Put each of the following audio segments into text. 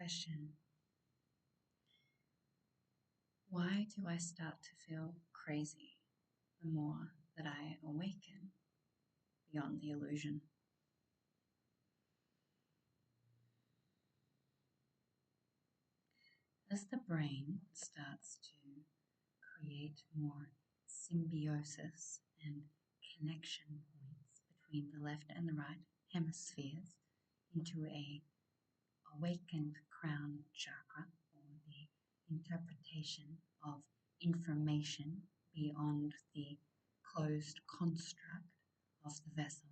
question: why do I start to feel crazy the more that I awaken beyond the illusion? As the brain starts to create more symbiosis and connection points between the left and the right hemispheres into a awakened crown chakra, or the interpretation of information beyond the closed construct of the vessel,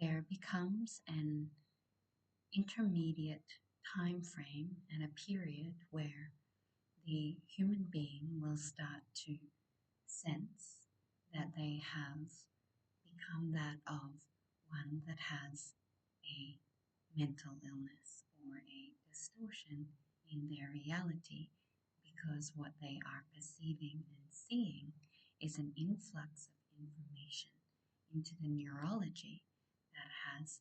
there becomes an intermediate time frame and a period where the human being will start to sense that they have become that of one that has a mental illness or a distortion in their reality, because what they are perceiving and seeing is an influx of information into the neurology that has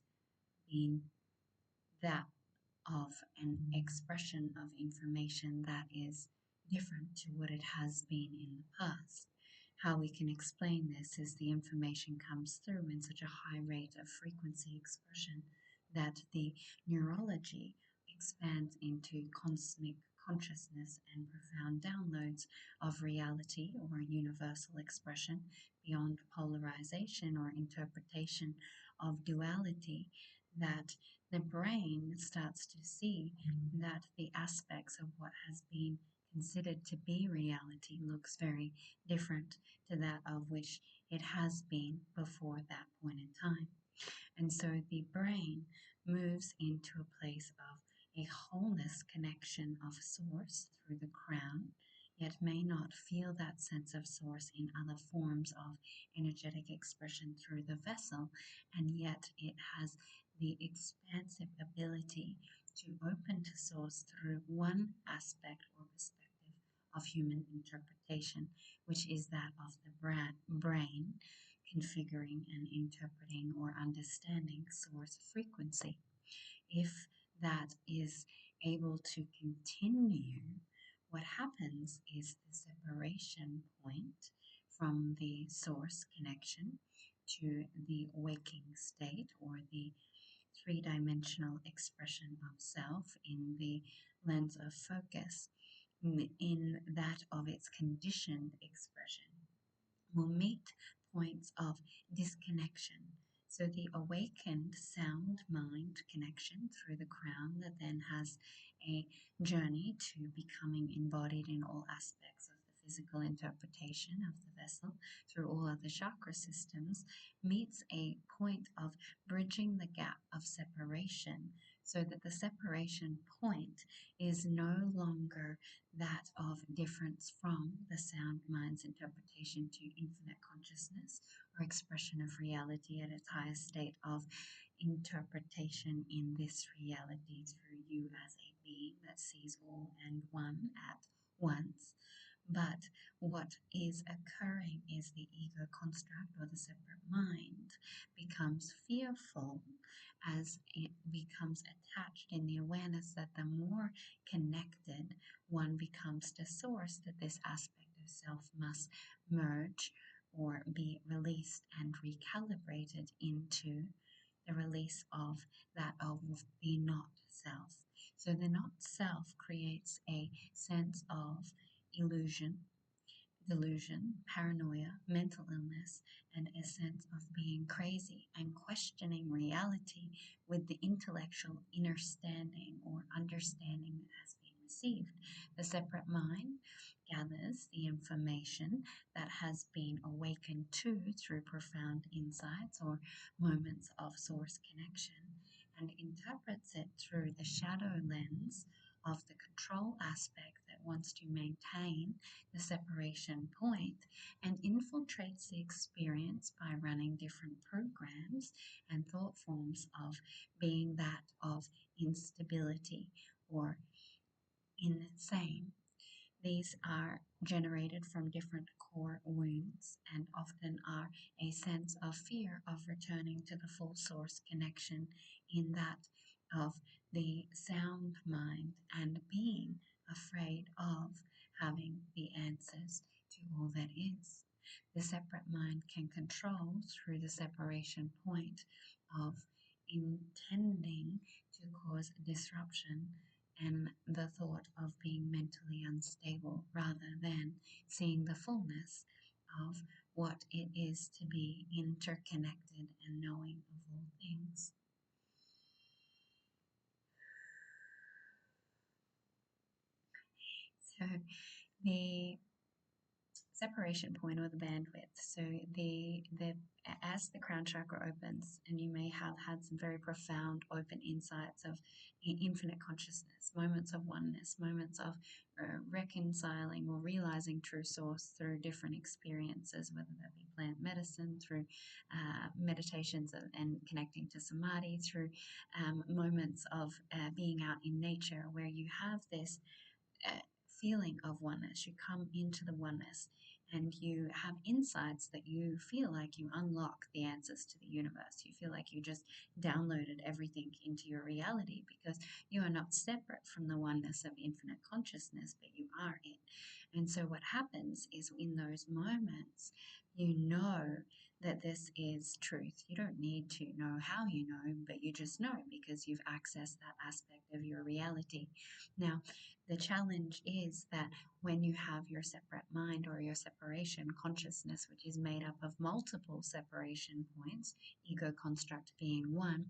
been that of an expression of information that is different to what it has been in the past. How we can explain this is the information comes through in such a high rate of frequency expression that the neurology expands into cosmic consciousness and profound downloads of reality or universal expression beyond polarization or interpretation of duality, that the brain starts to see that the aspects of what has been considered to be reality looks very different to that of which it has been before that point in time. And so the brain moves into a place of a wholeness connection of source through the crown, yet may not feel that sense of source in other forms of energetic expression through the vessel, and yet it has the expansive ability to open to source through one aspect or perspective of human interpretation, which is that of the brain configuring and interpreting or understanding source frequency. If that is able to continue, what happens is the separation point from the source connection to the waking state, or the three-dimensional expression of self in the lens of focus, in that of its conditioned expression, will meet points of disconnection. So the awakened sound mind connection through the crown that then has a journey to becoming embodied in all aspects of the physical interpretation of the vessel through all other chakra systems, meets a point of bridging the gap of separation, so that the separation point is no longer that of difference from the sound mind's interpretation to infinite consciousness or expression of reality at its highest state of interpretation in this reality through you as a being that sees all and one at once. But what is occurring is the ego construct, or the separate mind, becomes fearful as it becomes attached in the awareness that the more connected one becomes to source, that this aspect of self must merge or be released and recalibrated into the release of that of the not self. So the not self creates a sense of illusion, delusion, paranoia, mental illness, and a sense of being crazy and questioning reality with the intellectual understanding or understanding that has been received. The separate mind gathers the information that has been awakened to through profound insights or moments of source connection, and interprets it through the shadow lens of the control aspect that wants to maintain the separation point, and infiltrates the experience by running different programs and thought forms of being that of instability or insane. These are generated from different core wounds, and often are a sense of fear of returning to the full source connection, in that of the sound mind and being afraid of having the answers to all that is. The separate mind can control through the separation point of intending to cause disruption and the thought of being mentally unstable rather than seeing the fullness of what it is to be interconnected and knowing of all things. So the separation point or the bandwidth. So the as the crown chakra opens, and you may have had some very profound open insights of infinite consciousness, moments of oneness, moments of reconciling or realizing true source through different experiences, whether that be plant medicine, through meditations and connecting to samadhi, through moments of being out in nature where you have this feeling of oneness. You come into the oneness and you have insights that you feel like you unlock the answers to the universe. You feel like you just downloaded everything into your reality because you are not separate from the oneness of infinite consciousness, but you are it. And so what happens is in those moments, you know that this is truth. You don't need to know how you know, but you just know because you've accessed that aspect of your reality. Now, the challenge is that when you have your separate mind or your separation consciousness, which is made up of multiple separation points, ego construct being one,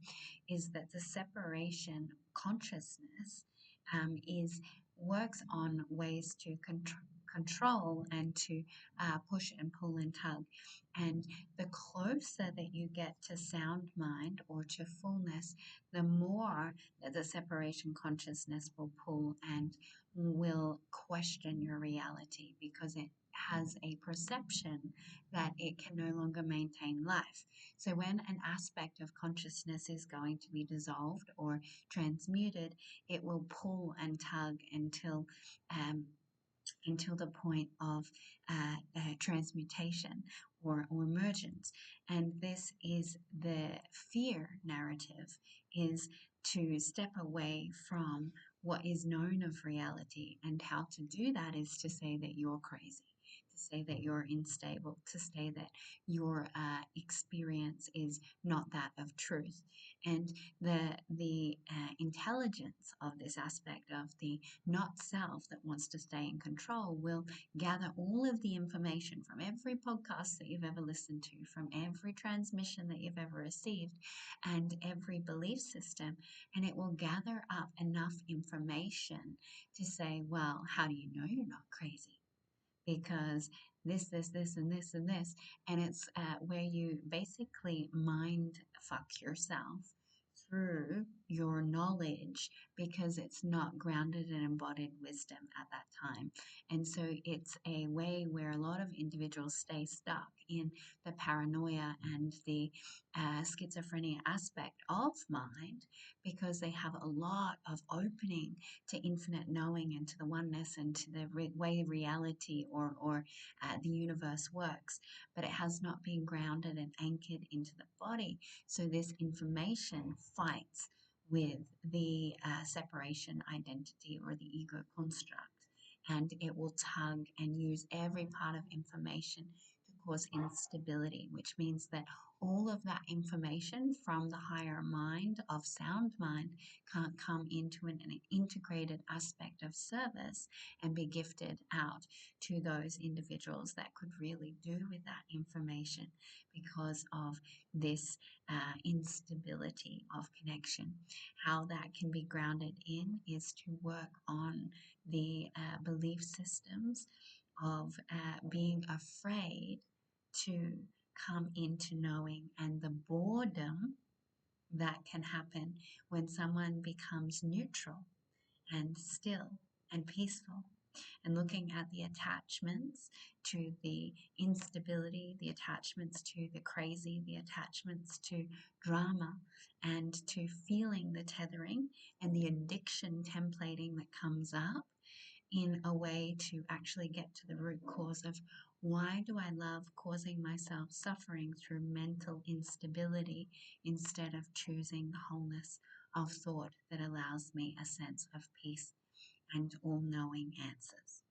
is that the separation consciousness is works on ways to control and to push and pull and tug. And the closer that you get to sound mind or to fullness, the more that the separation consciousness will pull and will question your reality because it has a perception that it can no longer maintain life. So when an aspect of consciousness is going to be dissolved or transmuted, it will pull and tug until the point of transmutation or emergence. And this is the fear narrative, is to step away from what is known of reality. And how to do that is to say that you're crazy, to say that you're unstable, to say that your experience is not that of truth. And the intelligence of this aspect of the not self that wants to stay in control will gather all of the information from every podcast that you've ever listened to, from every transmission that you've ever received, and every belief system, and it will gather up enough information to say, well, how do you know you're not crazy? Because this, and this, and this. And it's where you basically mind fuck yourself through your knowledge because it's not grounded in embodied wisdom at that time. And so it's a way where a lot of individuals stay stuck in the paranoia and the schizophrenia aspect of mind because they have a lot of opening to infinite knowing and to the oneness and to the way reality or the universe works, but it has not been grounded and anchored into the body. So this information fights with the separation identity or the ego construct, and it will tug and use every part of information to cause instability, which means that all of that information from the higher mind of sound mind can't come into an integrated aspect of service and be gifted out to those individuals that could really do with that information because of this instability of connection. How that can be grounded in is to work on the belief systems of being afraid to come into knowing and the boredom that can happen when someone becomes neutral and still and peaceful, and looking at the attachments to the instability, the attachments to the crazy, the attachments to drama, and to feeling the tethering and the addiction templating that comes up in a way to actually get to the root cause of why do I love causing myself suffering through mental instability instead of choosing the wholeness of thought that allows me a sense of peace and all knowing answers.